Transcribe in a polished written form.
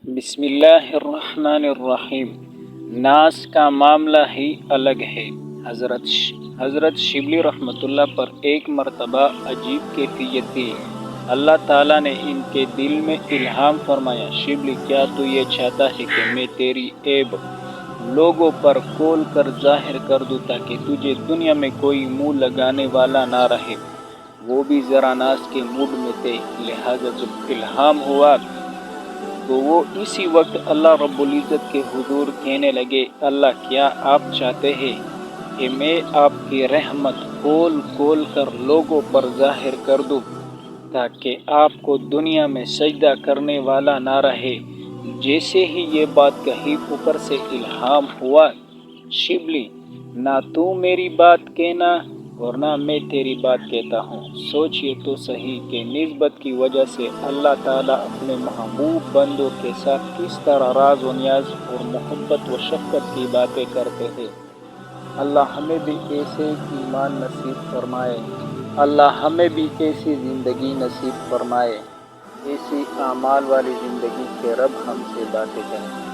بسم اللہ الرحمن الرحیم۔ ناز کا معاملہ ہی الگ ہے۔ حضرت شبلی رحمۃ اللہ پر ایک مرتبہ عجیب کیفیت تھی۔ اللہ تعالیٰ نے ان کے دل میں الہام فرمایا، شبلی کیا تو یہ چاہتا ہے کہ میں تیری عیب لوگوں پر کھول کر ظاہر کر دوں تاکہ تجھے دنیا میں کوئی منہ لگانے والا نہ رہے؟ وہ بھی ذرا ناز کے موڈ میں تھے، لہٰذا جب الہام ہوا تو وہ اسی وقت اللہ رب العزت کے حضور کہنے لگے، اللہ کیا آپ چاہتے ہیں کہ میں آپ کی رحمت کھول کھول کر لوگوں پر ظاہر کر دوں تاکہ آپ کو دنیا میں سجدہ کرنے والا نہ رہے؟ جیسے ہی یہ بات کہی اوپر سے الہام ہوا، شبلی نہ تو میری بات کہنا اور نہ میں تیری بات کہتا ہوں۔ سوچئے تو صحیح کہ نسبت کی وجہ سے اللہ تعالیٰ اپنے محبوب بندوں کے ساتھ کس طرح راز و نیاز اور محبت و شفقت کی باتیں کرتے ہیں۔ اللہ ہمیں بھی ایسے ایمان نصیب فرمائے، اللہ ہمیں بھی ایسی زندگی نصیب فرمائے، ایسی اعمال والی زندگی کے رب ہم سے باتیں کریں۔